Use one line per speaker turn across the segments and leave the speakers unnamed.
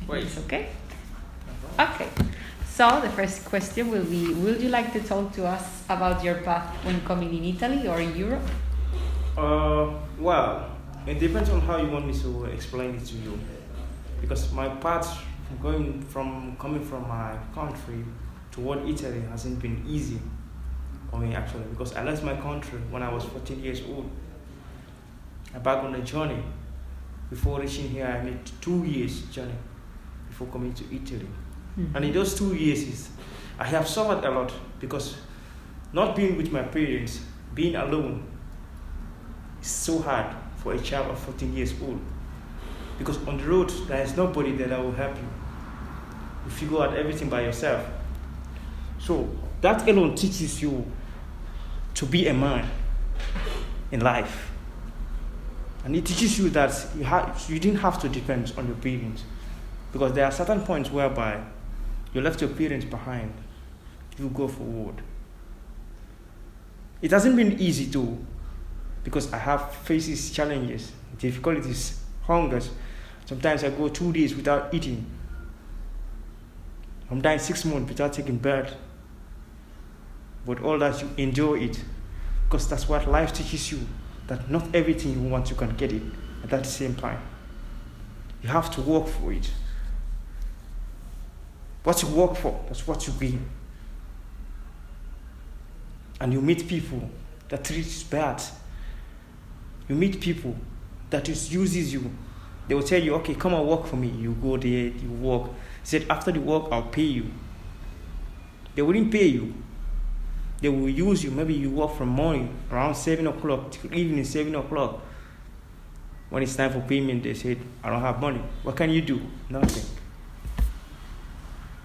Wait.
It's okay? Okay. So the first question will be, would you like to talk to us about your path when coming in Italy or in Europe?
Well, it depends on how you want me to explain it to you. Because my path coming from my country toward Italy hasn't been easy for me actually, because I left my country when I was 14 years old. I'm back on the journey. Before reaching here, I made 2 years journey before coming to Italy.
Mm-hmm.
And in those 2 years, I have suffered a lot because not being with my parents, being alone, is so hard for a child of 14 years old. Because on the road, there is nobody there that will help you. You figure out everything by yourself. So that alone teaches you to be a man in life. And it teaches you that you didn't have to depend on your parents. Because there are certain points whereby you left your parents behind. You go forward. It hasn't been easy too, because I have faces challenges, difficulties, hungers. Sometimes I go 2 days without eating. Sometimes 6 months without taking bath. But all that, you enjoy it, because that's what life teaches you, that not everything you want you can get it at that same time. You have to work for it. What you work for, that's what you gain. And you meet people that treat you bad. You meet people that just uses you. They will tell you, okay, come and work for me. You go there, you work. Said, after the work, I'll pay you. They wouldn't pay you. They will use you. Maybe you work from morning around 7 o'clock to evening 7 o'clock. When it's time for payment, they said, I don't have money. What can you do? Nothing.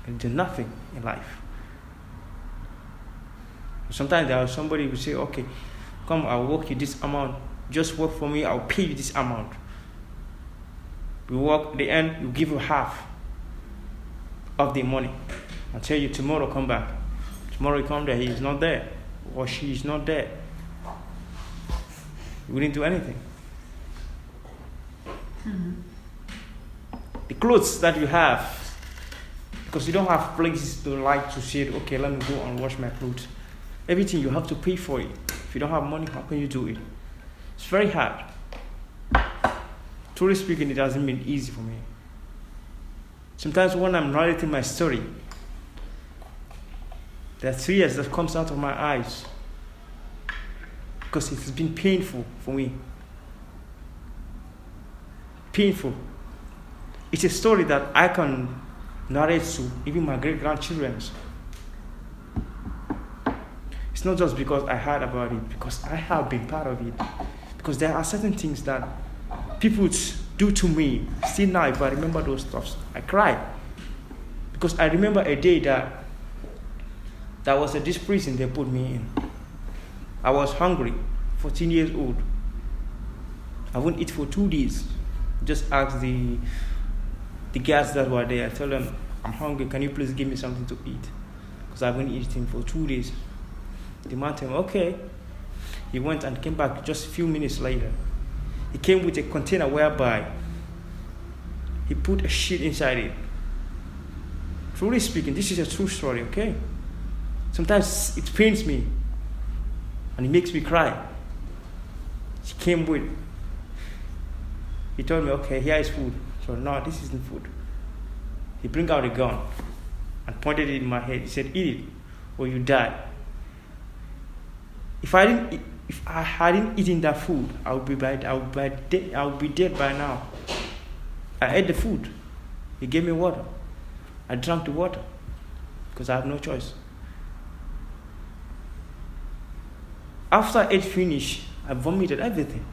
You do nothing in life. Sometimes there is somebody who say, okay, come, I'll work you this amount. Just work for me, I'll pay you this amount. We work, at the end, you give you half of the money. I tell you, tomorrow come back. Tomorrow you come there, he is not there. Or she is not there. You wouldn't do anything. Mm-hmm. The clothes that you have, because you don't have places to like to say, okay, let me go and wash my clothes. Everything you have to pay for it. If you don't have money, how can you do it? It's very hard. Truly speaking, it hasn't been easy for me. Sometimes when I'm narrating my story, there are tears that comes out of my eyes, because it has been painful for me. Painful. It's a story that I can narrate to even my great-grandchildren. It's not just because I heard about it, because I have been part of it. Because there are certain things that people do to me. Still now, if I remember those stuff, I cry. Because I remember a day that was at this prison they put me in. I was hungry, 14 years old. I wouldn't eat for 2 days. Just ask the guards that were there. I tell them, I'm hungry, can you please give me something to eat? Because I haven't eaten for 2 days. The man told me, okay. He went and came back just a few minutes later. He came with a container whereby he put a sheet inside it. Truly speaking, this is a true story, okay? Sometimes it pains me and it makes me cry. He came with, he told me, okay, here is food. So, no, this isn't food. He bring out a gun and pointed it in my head. He said, eat it or you die. If I hadn't eaten that food, I would be dead by now. I ate the food. He gave me water. I drank the water because I have no choice. After I ate finish, I vomited everything.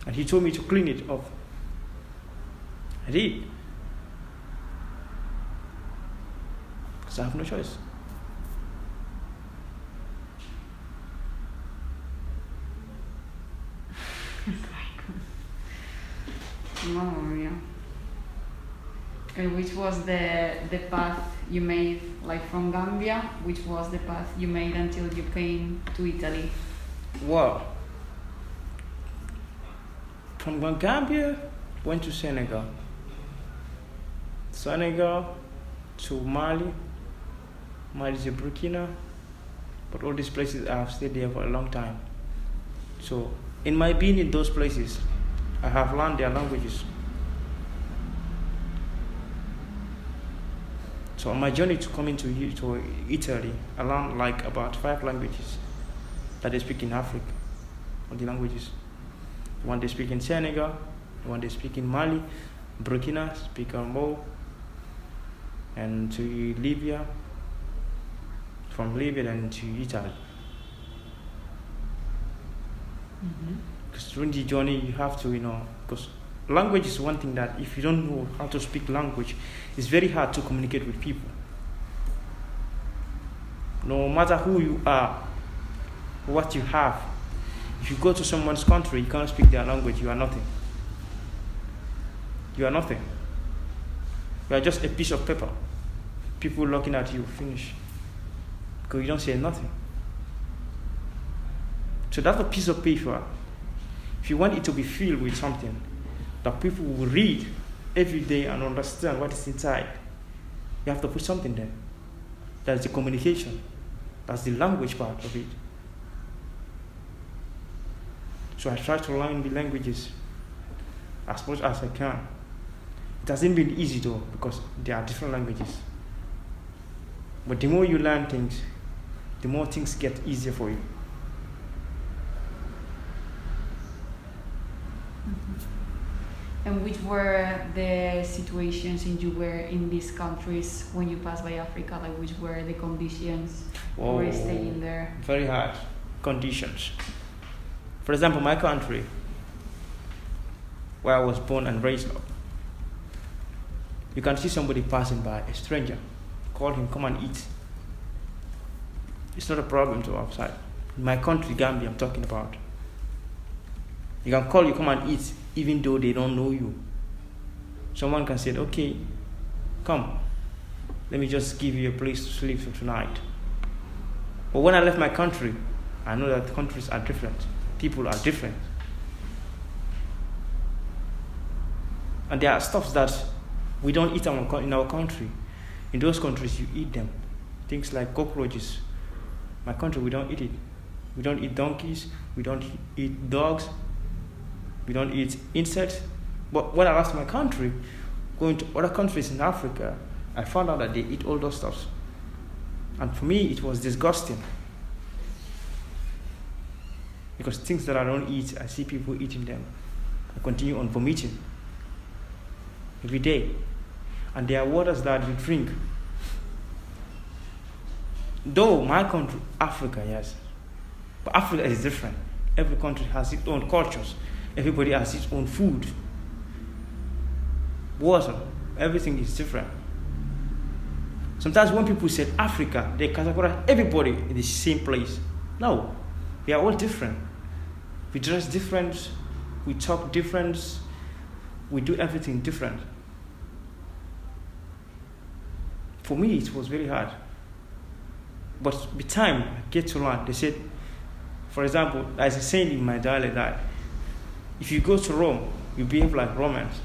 And he told me to clean it off. I did. Because I have no choice.
Oh, yeah. And which was the path you made, like from Gambia? Which was the path you made until you came to Italy?
Well, from Gambia went to Senegal, to Mali to Burkina, but all these places I have stayed there for a long time. So in my being in those places, I have learned their languages. So on my journey to coming to Italy, I learned like about 5 languages that they speak in Africa, or the languages. The one they speak in Senegal, the one they speak in Mali, Burkina, speak Mo, and to Libya, from Libya then to Italy. Because during the journey you have to, because language is one thing that if you don't know how to speak language, it's very hard to communicate with people. No matter who you are, what you have, if you go to someone's country, you can't speak their language, you are nothing. You are nothing. You are just a piece of paper. People looking at you, finish. Because you don't say nothing. So that's a piece of paper. If you want it to be filled with something that people will read every day and understand what is inside, you have to put something there. That's the communication. That's the language part of it. So I try to learn the languages as much as I can. It hasn't been easy though, because there are different languages. But the more you learn things, the more things get easier for you.
And which were the situations you were in these countries when you passed by Africa? Like, which were the conditions for staying there?
Very hard conditions. For example, my country, where I was born and raised up, you can see somebody passing by, a stranger, call him, come and eat. It's not a problem to outside. In my country, Gambia, I'm talking about. You can call you, come and eat, even though they don't know you. Someone can say, okay, come, let me just give you a place to sleep for tonight. But when I left my country, I know that countries are different. People are different. And there are stuffs that we don't eat in our country. In those countries, you eat them. Things like cockroaches. My country, we don't eat it. We don't eat donkeys. We don't eat dogs. We don't eat insects. But when I left my country, going to other countries in Africa, I found out that they eat all those stuffs. And for me, it was disgusting. Because things that I don't eat, I see people eating them. I continue on vomiting every day. And there are waters that you drink. Though my country, Africa, yes. But Africa is different. Every country has its own cultures. Everybody has its own food. Water, everything is different. Sometimes when people say Africa, they categorize everybody in the same place. No, we are all different. We dress different, we talk different, we do everything different. For me, it was very hard. But with time, I get to learn. They said, for example, as a saying in my dialect, that if you go to Rome, you behave like Romans.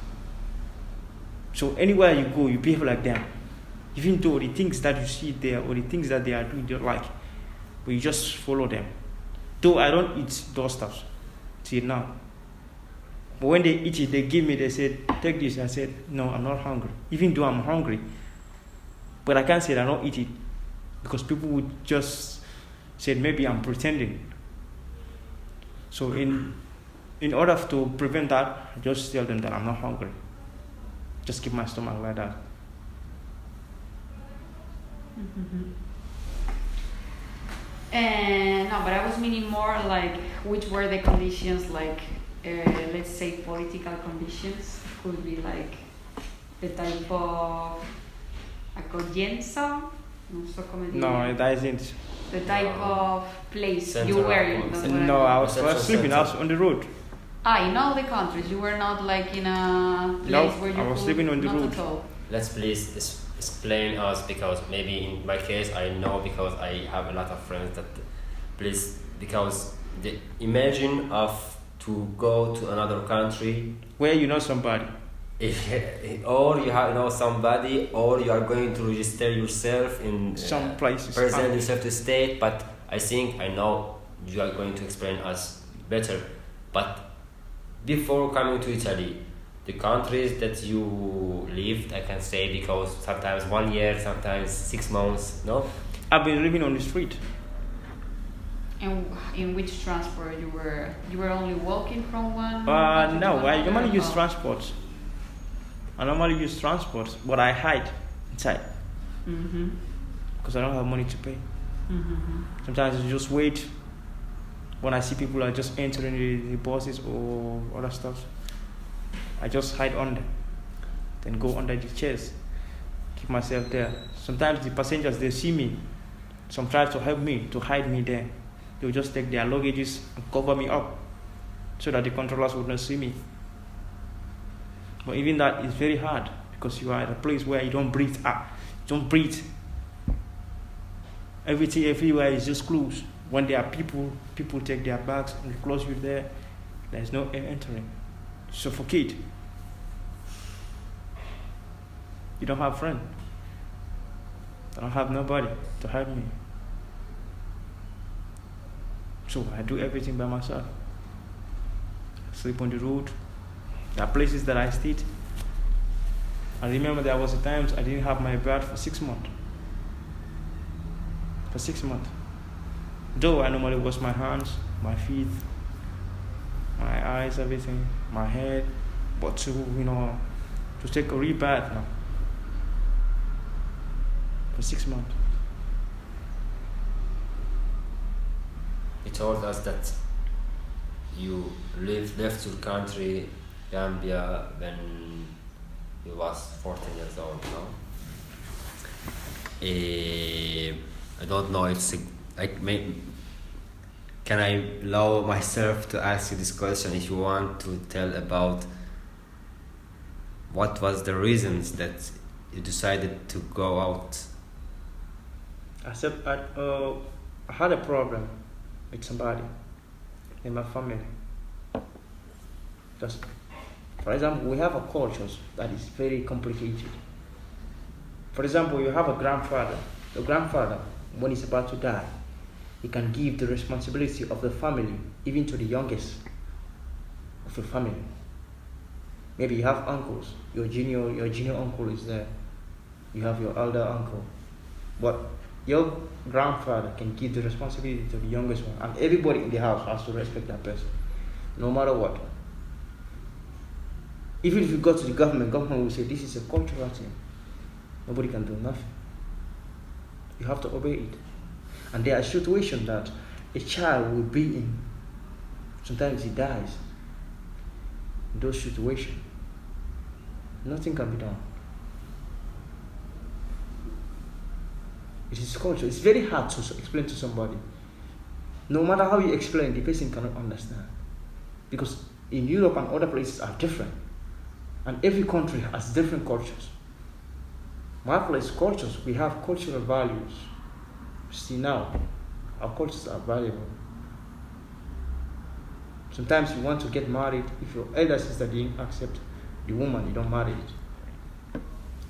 So anywhere you go, you behave like them. Even though the things that you see there or the things that they are doing, you don't like, but you just follow them. Though I don't eat those stuff till now. But when they eat it, they give me, they said, take this. I said, no, I'm not hungry. Even though I'm hungry. But I can't say that I don't eat it. Because people would just say maybe I'm pretending. So in order to prevent that, I just tell them that I'm not hungry. Just keep my stomach like that.
And no, but I was meaning more like which were the conditions, like let's say political conditions. Could be like the type of accoglienza.
No, it isn't.
The type of place
Senza
you were in.
No, I was sleeping. I was on the road.
In all the countries, you were not like in a place where you
I was
could,
sleeping on the
not
road.
at all.
Let's please explain us, because maybe in my case I know, because I have a lot of friends that please, because the imagine of to go to another country,
where you know somebody.
or you have know somebody, or you are going to register yourself in
Some places.
present yourself to state. But I think I know you are going to explain us better. But before coming to Italy, the countries that you lived, I can say, because sometimes 1 year, sometimes 6 months, no?
I've been living on the street.
And in which transport you were? You were only walking from one?
No,
country to
I normally
another?
use
Oh.
transport. I normally use transport, but I hide inside
Mhm.
because I don't have money to pay.
Mhm.
Sometimes I just wait. When I see people are just entering the buses or other stuff, I just hide under, then go under the chairs, keep myself there. Sometimes the passengers, they see me, some try to help me, to hide me there. They'll just take their luggages and cover me up so that the controllers would not see me. But even that is very hard because you are at a place where you don't breathe. You don't breathe. Everything everywhere is just closed. When there are people take their bags and they close you there. There's no air entering. You suffocate. You don't have friends. I don't have nobody to help me. So I do everything by myself. I sleep on the road. There are places that I stayed. I remember there was a time I didn't have my bed for 6 months. For 6 months. Though I normally wash my hands, my feet, my eyes, everything, my head, but to take a real bath now. For 6 months.
You told us that you left your country, Gambia, when you was 14 years old, no? I don't know if can I allow myself to ask you this question if you want to tell about what was the reasons that you decided to go out?
I said I had a problem with somebody in my family. Just, for example, we have a culture that is very complicated. For example, you have a grandfather. The grandfather, when he's about to die, he can give the responsibility of the family even to the youngest of the family. Maybe you have uncles. Your junior uncle is there. You have your elder uncle. But your grandfather can give the responsibility to the youngest one, and everybody in the house has to respect that person, no matter what. Even if you go to the government will say this is a cultural thing. Nobody can do nothing. You have to obey it. And there are situations that a child will be in. Sometimes he dies. In those situations, nothing can be done. It is culture. It's very hard to explain to somebody. No matter how you explain, the person cannot understand. Because in Europe and other places are different. And every country has different cultures. My place, cultures, we have cultural values. See now, our cultures are valuable. Sometimes you want to get married, if your elder sister didn't accept the woman, you don't marry it.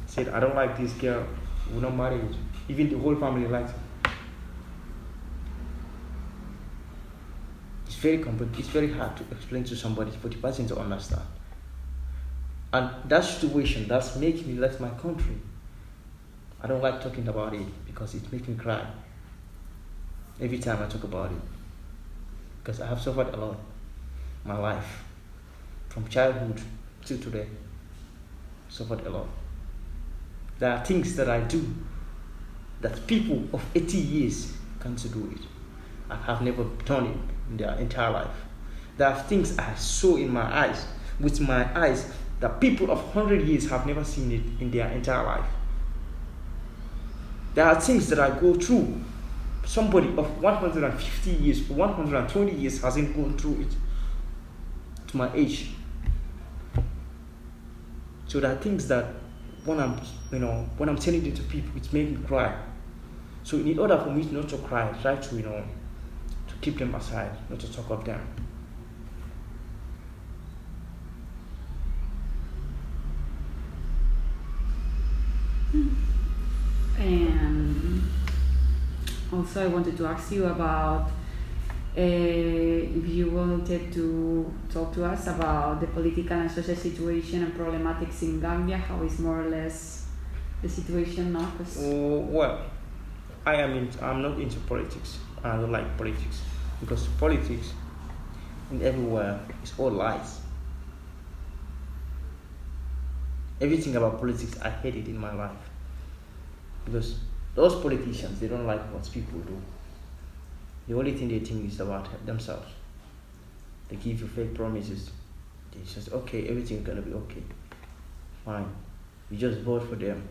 Said, I don't like this girl, we don't marry it. Even the whole family likes it. It's very hard to explain to somebody for the person to understand. And that situation, that's making me left my country. I don't like talking about it because it makes me cry every time I talk about it. Because I have suffered a lot. My life, from childhood to today, suffered a lot. There are things that I do that people of 80 years can't do it. I have never done it in their entire life. There are things I saw in my eyes, with my eyes, that people of 100 years have never seen it in their entire life. There are things that I go through. Somebody of 150 years, 120 years hasn't gone through it to my age. So there are things that when I'm telling it to people, it makes me cry. So in order for me not to cry, I try to keep them aside, not to talk of them.
And also, I wanted to ask you about if you wanted to talk to us about the political and social situation and problematics in Gambia. How is more or less the situation now?
Well, I'm not into politics. I don't like politics because politics in everywhere is all lies. Everything about politics, I hate it in my life because those politicians, they don't like what people do. The only thing they think is about themselves. They give you fake promises. They just okay, everything's gonna be okay. Fine. You just vote for them.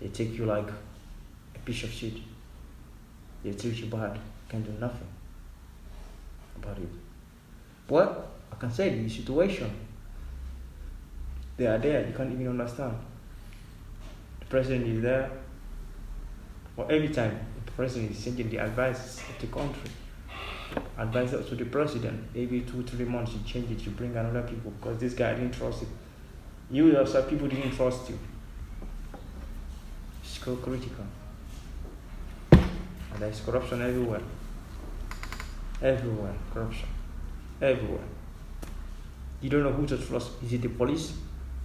They take you like a piece of shit. They treat you bad. You can do nothing about it. What I can say the situation. They are there, you can't even understand. The president is there. Or every time the president is changing the advice of the country. Advice to the president. Every 2-3 months you change it, you bring another people because this guy didn't trust it. You yourself, people didn't trust you. It's so critical. And there's corruption everywhere. Everywhere, corruption. Everywhere. You don't know who to trust. Is it the police,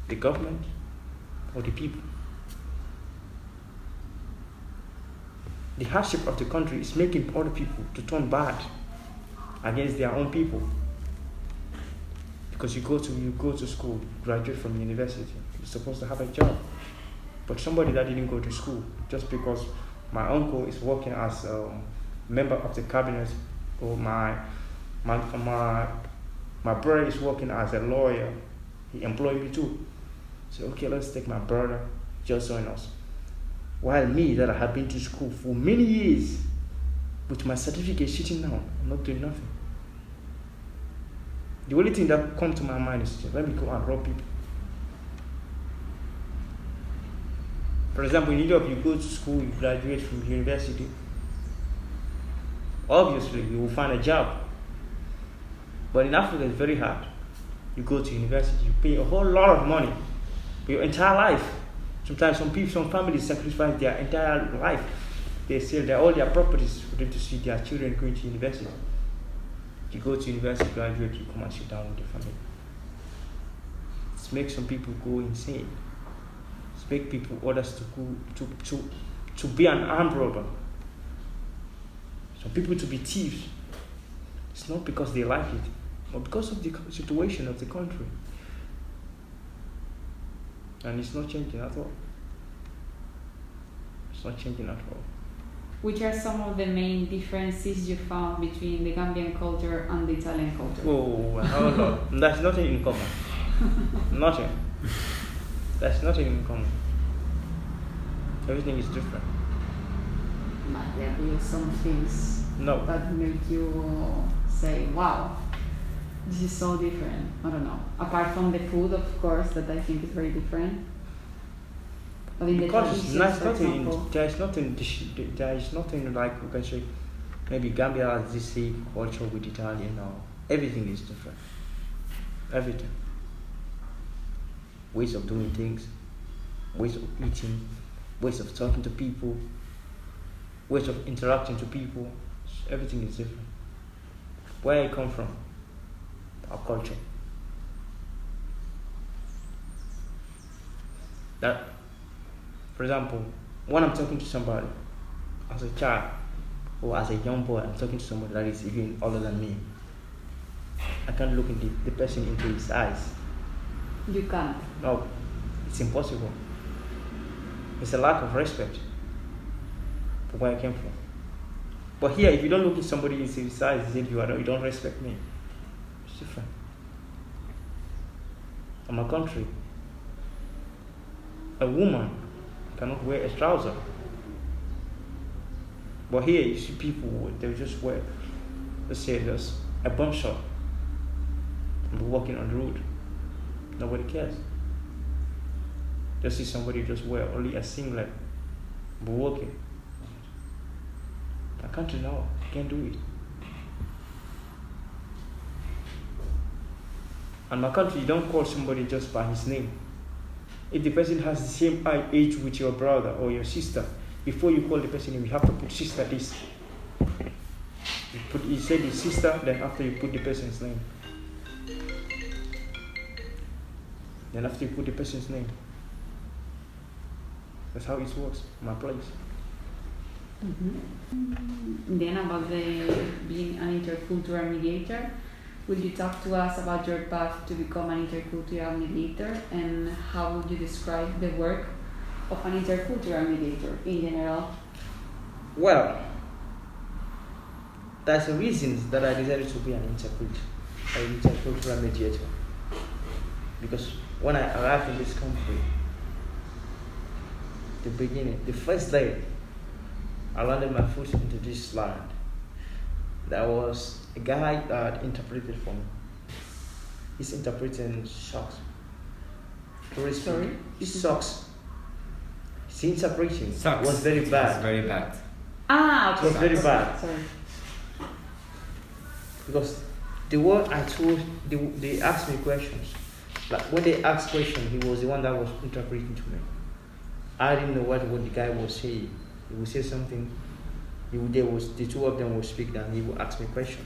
the government, or the people? The hardship of the country is making other people to turn bad against their own people. Because you go to school, graduate from university, you're supposed to have a job. But somebody that didn't go to school, just because my uncle is working as a member of the cabinet, or my brother is working as a lawyer, he employed me too. So okay, let's take my brother, just join us. While me, that I have been to school for many years, with my certificate sitting down, I'm not doing nothing. The only thing that comes to my mind is, let me go and rob people. For example, in Europe, you go to school, you graduate from university. Obviously, you will find a job. But in Africa, it's very hard. You go to university, you pay a whole lot of money for your entire life. Sometimes some families sacrifice their entire life. They sell all their properties for them to see their children going to university. You go to university, graduate, you come and sit down with your family. It makes some people go insane. It makes people others to be an armed robber. Some people to be thieves. It's not because they like it, but because of the situation of the country. And it's not changing at all. It's not changing at all.
Which are some of the main differences you found between the Gambian culture and the Italian culture?
Oh, a lot. There's nothing in common. Nothing. There's nothing in common. Everything is different.
Might there be some things that make you say, wow, this is so different? I don't know. Apart from the food, of course, that I think is very different. But in
because
the
there is nothing like we can say, maybe Gambia has this same culture with Italian. No, everything is different. Everything. Ways of doing things, ways of eating, ways of talking to people, ways of interacting to people. Everything is different. Where I come from, our culture. That, for example, when I'm talking to somebody, as a child or as a young boy, I'm talking to somebody that is even older than me. I can't look the person into his eyes.
You can't?
No, it's impossible. It's a lack of respect for where I came from. But here, if you don't look at somebody into his eyes, you don't respect me. It's different. In my country, a woman cannot wear a trouser. But here you see people, they just wear, let's say just a bum short and be walking on the road. Nobody cares. Just see somebody just wear only a singlet, be walking. My country, no, can't do it. And my country, you don't call somebody just by his name. If the person has the same age with your brother or your sister, before you call the person name, you have to put sister this. You say the sister, then after you put the person's name. Then after you put the person's name. That's how it works in my place.
Mm-hmm. Then about being an intercultural mediator, will you talk to us about your path to become an intercultural mediator, and how would you describe the work of an intercultural mediator in general?
Well, that's the reasons that I decided to be an intercultural mediator. Because when I arrived in this country, the first day I landed my foot into this land, there was a guy that interpreted for me. He's interpreting socks.
Sorry?
Socks. His interpretation
Sucks.
was very bad.
It's very bad.
Ah, okay.
It was very bad.
Sorry.
Because the word I told, they asked me questions. Like when they asked questions, he was the one that was interpreting to me. I didn't know what the guy was saying. He would say something. The two of them would speak, and he would ask me a question.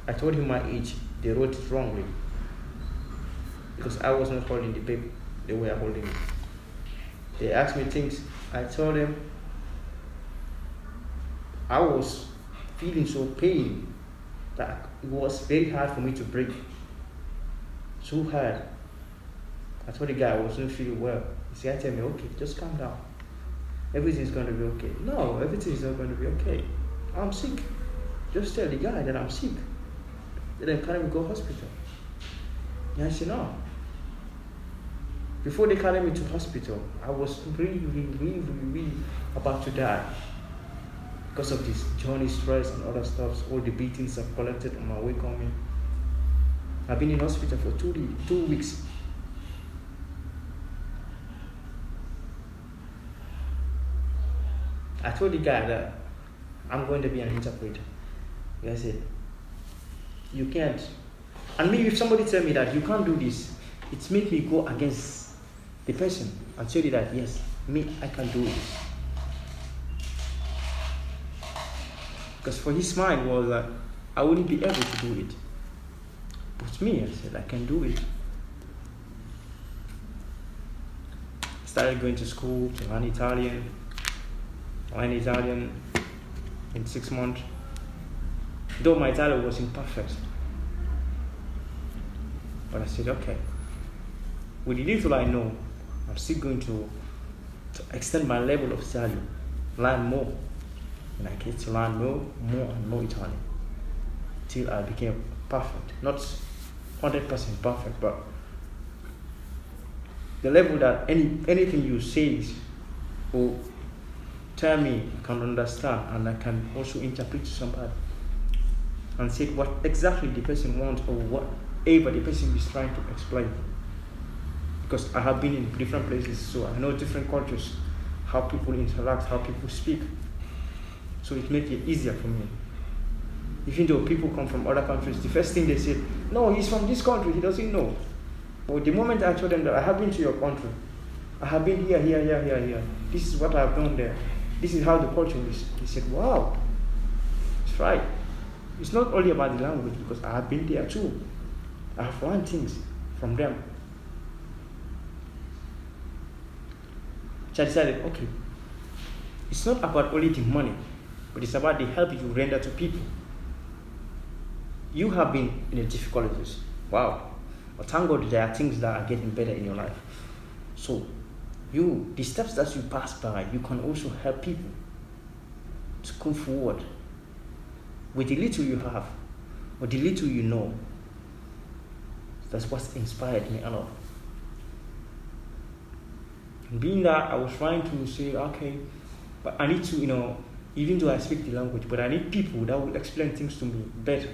I told him my age. They wrote it wrongly because I was not holding the paper the way I holding it. They asked me things. I told them I was feeling so pain that it was very hard for me to breathe. So hard. I told the guy I wasn't feeling well. He said, "Tell me, okay, just calm down. Everything's going to be okay." No, everything is not going to be okay. I'm sick. Just tell the guy that I'm sick. Then carry me go hospital. And I said, no. Before they carried me to hospital, I was really about to die. Because of this journey stress and other stuff, all the beatings I've collected on my way coming. I've been in hospital for 2 weeks. I told the guy that I'm going to be an interpreter. The guy said, "You can't." And me, if somebody tell me that you can't do this, it made me go against the person and tell you that, yes, me, I can do it. Because for his mind was that I wouldn't be able to do it. But me, I said, I can do it. Started going to school to learn Italian. Learn Italian in 6 months. Though my Italian was imperfect. But I said, okay. With the little I know, I'm still going to extend my level of Italian. Learn more. And I get to learn more and more Italian. Till I became perfect. Not 100% perfect, but the level that anything you say will tell me I can understand, and I can also interpret to somebody and say what exactly the person wants or whatever the person is trying to explain. Because I have been in different places, so I know different cultures, how people interact, how people speak. So it makes it easier for me. Even though people come from other countries, the first thing they say, "No, he's from this country, he doesn't know." But the moment I told them that I have been to your country, I have been here, this is what I've done there, this is how the culture is, they said, "Wow, it's right." It's not only about the language, because I have been there too. I have learned things from them. So I decided, okay, it's not about only the money, but it's about the help you render to people. You have been in the difficulties. Wow. But thank God there are things that are getting better in your life. So the steps that you pass by, you can also help people to come forward with the little you have or the little you know. That's what's inspired me a lot. And being that, I was trying to say, okay, but I need to, even though I speak the language, but I need people that will explain things to me better,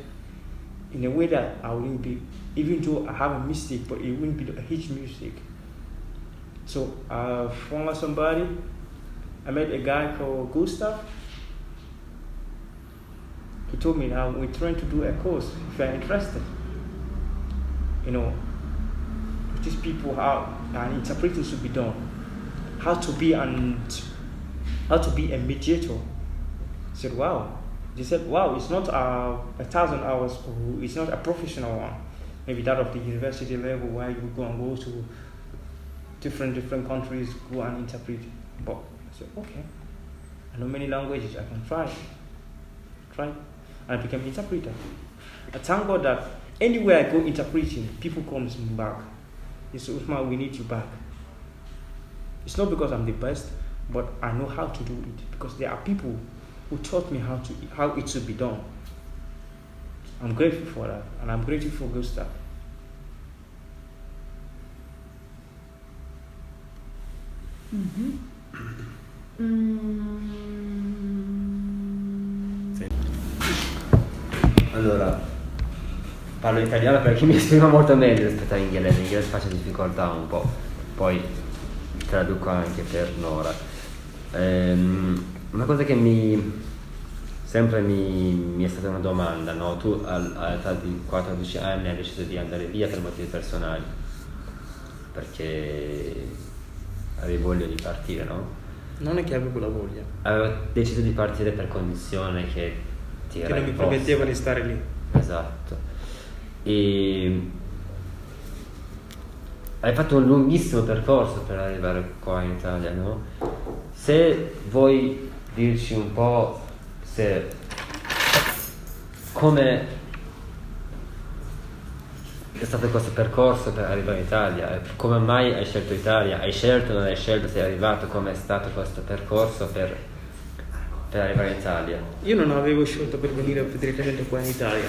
in a way that I wouldn't be, even though I have a mistake, but it wouldn't be a huge mistake. So I found somebody. I met a guy called Gustav. He told me, now we're trying to do a course if you're interested. With these people how an interpreting should be done, how to be a mediator. I said, wow. They said, wow, it's not 1,000 hours, or it's not a professional one. Maybe that of the university level where you go and go to different countries, go and interpret. But I said, okay, I know many languages, I can try. And I became an interpreter. I thank God that anywhere I go interpreting, people come back. They say, Ousman, we need you back. It's not because I'm the best, but I know how to do it. Because there are people who taught me how it should be done. I'm grateful for that, and I'm grateful for Gustav.
Allora, parlo italiano perché mi esprimo molto meglio rispetto all'inglese. L'inglese faccio difficoltà un po', poi traduco anche per Nora. Una cosa che sempre mi è stata una domanda, no? Tu all'età di 14 anni hai deciso di andare via per motivi personali, perché avevi voglia di partire, no?
Non è che avevo la voglia.
Avevo deciso di partire per condizione che ti era
Che non mi
imposta.
permetteva di stare lì.
Esatto. E hai fatto un lunghissimo percorso per arrivare qua in Italia, no? Se vuoi dirci un po' come è stato questo percorso per arrivare in Italia, e come mai hai scelto Italia, hai scelto o non hai scelto, sei arrivato, come è stato questo percorso per arrivare in Italia?
Io non avevo scelto per venire direttamente qua in Italia.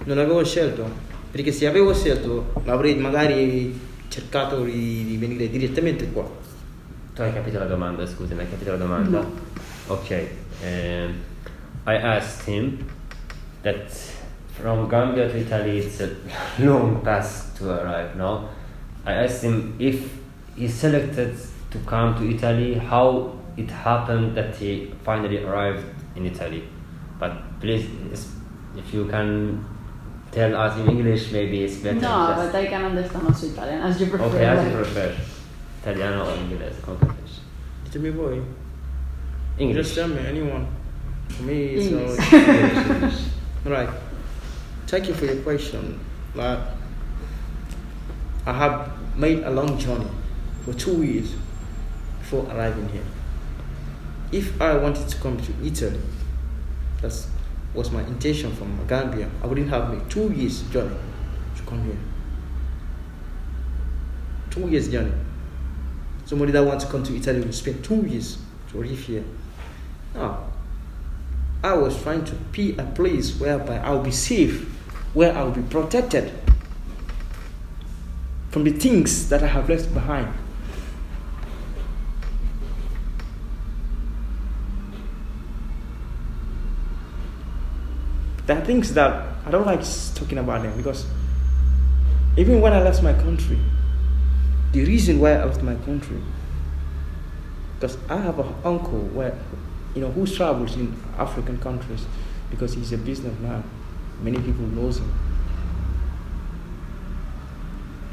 Non avevo scelto, perché se avevo scelto avrei magari cercato di venire direttamente qua.
Tu hai capito la domanda, scusa, hai capito la domanda?
No.
Ok. I asked him that from Gambia to Italy it's a long path to arrive, no? I asked him if he selected to come to Italy, how it happened that he finally arrived in Italy. But please, if you can tell us in English, maybe it's better.
No, but I can understand also Italian, as you prefer.
Okay, as you prefer. Italiano o inglese, come preferisci?
Ditemi voi.
English.
Just tell me, anyone. For me, it's
English.
Right. Thank you for your question. Like, I have made a long journey for 2 years before arriving here. If I wanted to come to Italy, that was my intention from Gambia, I wouldn't have made 2 years journey to come here. 2 years journey. Somebody that wants to come to Italy will spend 2 years to live here. No. I was trying to be a place whereby I'll be safe, where I'll be protected from the things that I have left behind. There are things that I don't like talking about them, because even when I left my country, the reason why I left my country, because I have an uncle who travels in African countries because he's a businessman. Many people knows him.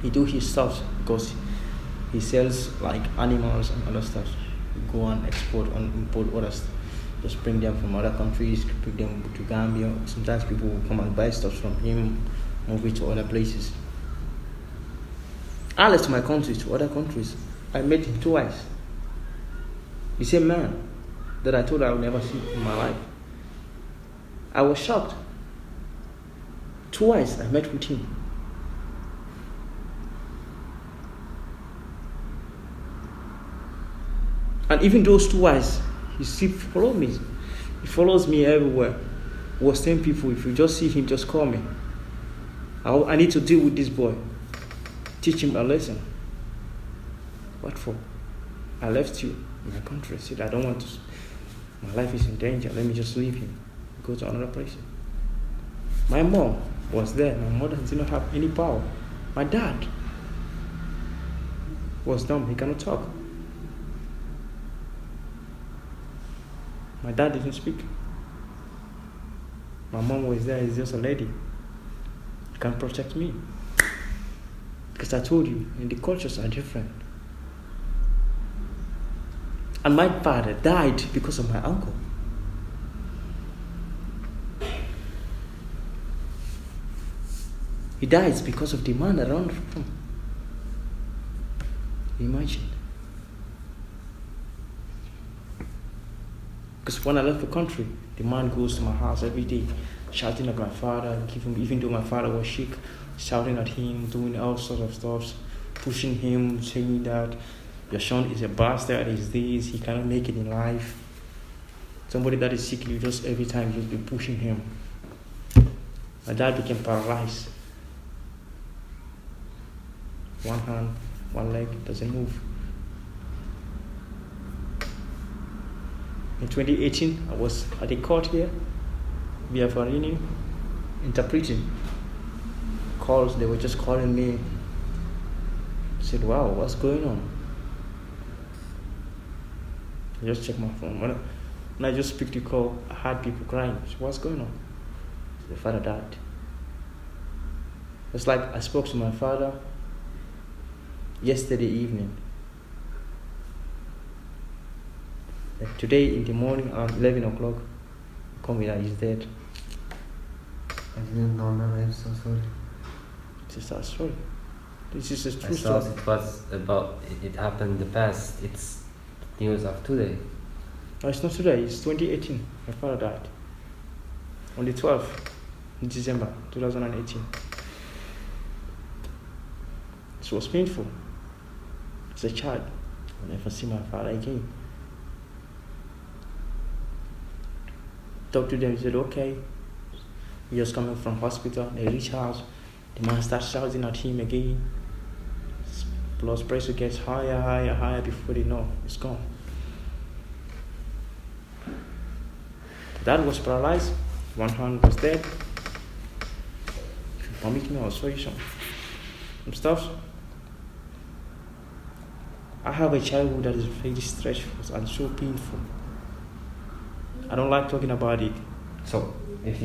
He do his stuff because he sells like animals and other stuff. He go and export and import other stuff. Just bring them from other countries, bring them to Gambia. Sometimes people will come and buy stuff from him, move it to other places. I left my country to other countries. I met him twice. The same man that I thought I would never see in my life. I was shocked. Twice I met with him. And even those twice, he still follows me. He follows me everywhere. He was telling people, if you just see him, just call me. I need to deal with this boy. Teach him a lesson. What for? I left you in my country. I said, I don't want to. My life is in danger. Let me just leave him. Go to another place. My mom was there. My mother did not have any power. My dad was dumb. He cannot talk. My dad didn't speak. My mom was there. He's just a lady. He can't protect me. Because I told you, the cultures are different. And my father died because of my uncle. He dies because of the man around him. Imagine. Because when I left the country, the man goes to my house every day, shouting at my father, even though my father was sick, shouting at him, doing all sorts of stuff, pushing him, saying that your son is a bastard, he's this, he cannot make it in life. Somebody that is sick, you just every time you just be pushing him. My dad became paralyzed. One hand, one leg doesn't move. In 2018, I was at a court here, via Farini, interpreting calls. They were just calling me. I said, wow, what's going on? I just checked my phone. When I just picked the call, I heard people crying. I said, what's going on? The father died. It's like I spoke to my father yesterday evening. Like today in the morning around 11 o'clock, he called me that he's dead.
I didn't know, man. I'm so sorry.
This is our story. This is a true
I thought
story.
it was about it happened in the past. It's news of today.
No, it's not today. It's 2018. My father died on the 12th of December 2018. It was painful. As a child, I'll never see my father again. Talked to them, he said, okay. He was coming from hospital, they reach house, the man starts shouting at him again. His blood pressure gets higher, higher, higher before they know it's gone. Dad was paralyzed, one hand was dead. If you permit me, I'll show you some stuff. I have a childhood that is very stressful and so painful. I don't like talking about it.
So if